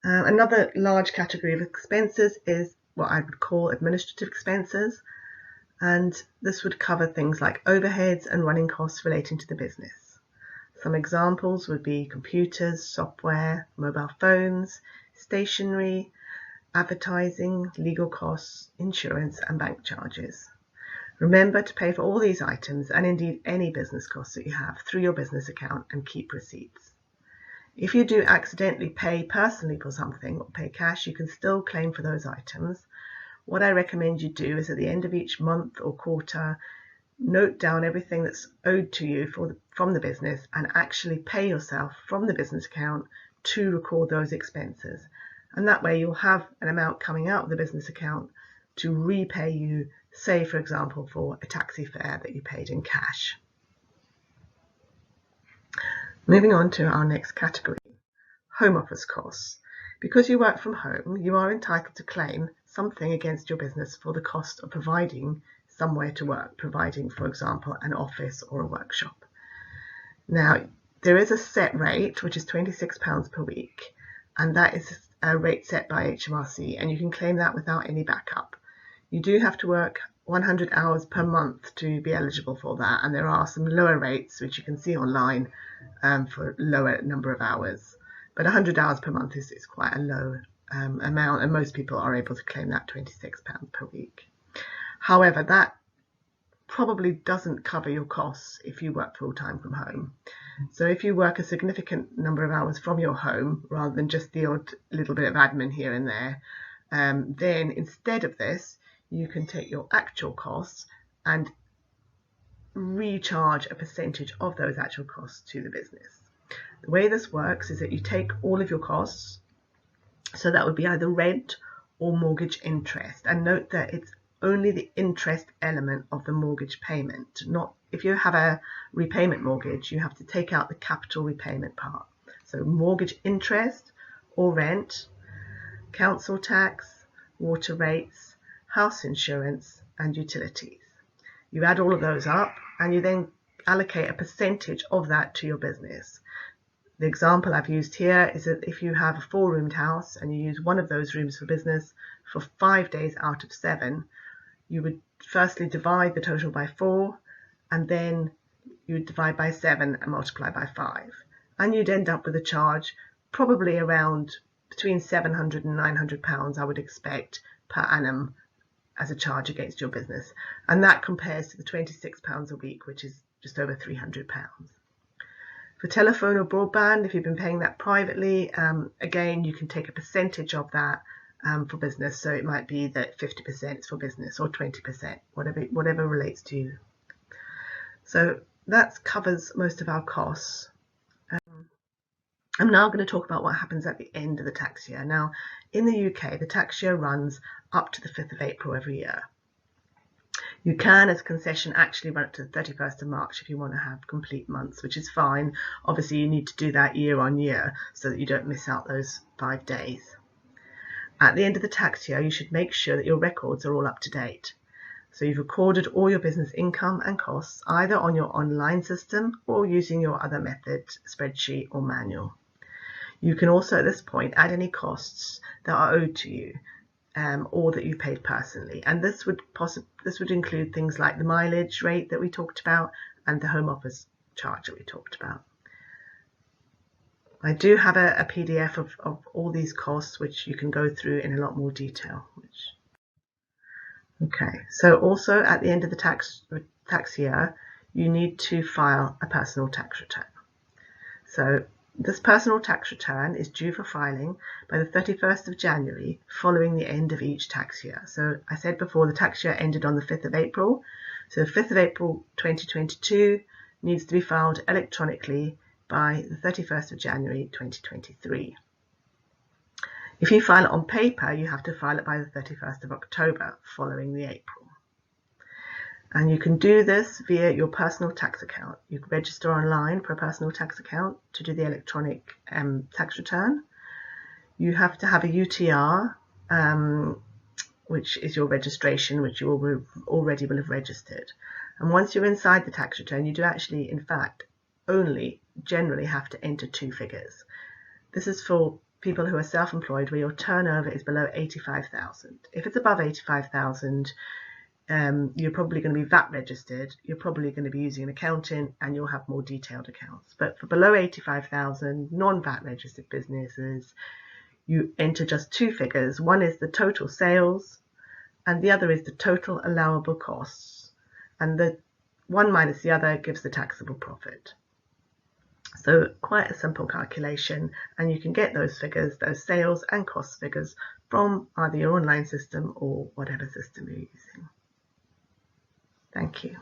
Another large category of expenses is what I would call administrative expenses, and this would cover things like overheads and running costs relating to the business. Some examples would be computers, software, mobile phones, stationery, advertising, legal costs, insurance, and bank charges. Remember to pay for all these items and indeed any business costs that you have through your business account and keep receipts. If you do accidentally pay personally for something or pay cash, you can still claim for those items. What I recommend you do is at the end of each month or quarter, note down everything that's owed to you from the business and actually pay yourself from the business account to record those expenses. And that way you'll have an amount coming out of the business account to repay you, say, for example, for a taxi fare that you paid in cash. Moving on to our next category, home office costs. Because you work from home, you are entitled to claim something against your business for the cost of providing somewhere to work, providing, for example, an office or a workshop. Now, there is a set rate, which is £26 per week, and that is a rate set by HMRC, and you can claim that without any backup. You do have to work 100 hours per month to be eligible for that, and there are some lower rates which you can see online for lower number of hours. But 100 hours per month is quite a low amount, and most people are able to claim that £26 per week. However, that probably doesn't cover your costs if you work full-time from home. So if you work a significant number of hours from your home, rather than just the odd little bit of admin here and there, then instead of this, you can take your actual costs and recharge a percentage of those actual costs to the business. The way this works is that you take all of your costs, so that would be either rent or mortgage interest, and note that it's only the interest element of the mortgage payment. Not if you have a repayment mortgage, you have to take out the capital repayment part. So mortgage interest or rent, council tax, water rates, house insurance, and utilities. You add all of those up and you then allocate a percentage of that to your business. The example I've used here is that if you have a 4-roomed house and you use one of those rooms for business for 5 days out of 7, you would firstly divide the total by 4, and then you would divide by 7 and multiply by 5. And you'd end up with a charge probably around between £700 and £900, I would expect, per annum as a charge against your business. And that compares to the £26 a week, which is just over £300. For telephone or broadband, if you've been paying that privately, again, you can take a percentage of that for business. So it might be that 50% is for business or 20%, whatever relates to you. So that covers most of our costs. I'm now going to talk about what happens at the end of the tax year. Now, in the UK, the tax year runs up to the 5th of April every year. You can, as a concession, actually run it to the 31st of March if you want to have complete months, which is fine. Obviously, you need to do that year on year so that you don't miss out those 5 days. At the end of the tax year, you should make sure that your records are all up to date. So you've recorded all your business income and costs either on your online system or using your other method, spreadsheet or manual. You can also at this point add any costs that are owed to you or that you paid personally. And this would include things like the mileage rate that we talked about and the home office charge that we talked about. I do have a PDF of all these costs, which you can go through in a lot more detail. Okay, so also at the end of the tax year, you need to file a personal tax return. So this personal tax return is due for filing by the 31st of January following the end of each tax year. So I said before the tax year ended on the 5th of April. So the 5th of April 2022 needs to be filed electronically by the 31st of January 2023. If you file it on paper, you have to file it by the 31st of October following the April. And you can do this via your personal tax account. You can register online for a personal tax account to do the electronic tax return. You have to have a UTR, which is your registration, which you already will have registered. And once you're inside the tax return, you do actually, in fact, only generally have to enter 2 figures. This is for people who are self-employed where your turnover is below 85,000. If it's above 85,000, you're probably going to be VAT registered, you're probably going to be using an accountant, and you'll have more detailed accounts. But for below 85,000 non-VAT registered businesses, you enter just two figures. One is the total sales and the other is the total allowable costs. And the one minus the other gives the taxable profit. So quite a simple calculation, and you can get those figures, those sales and cost figures, from either your online system or whatever system you're using. Thank you.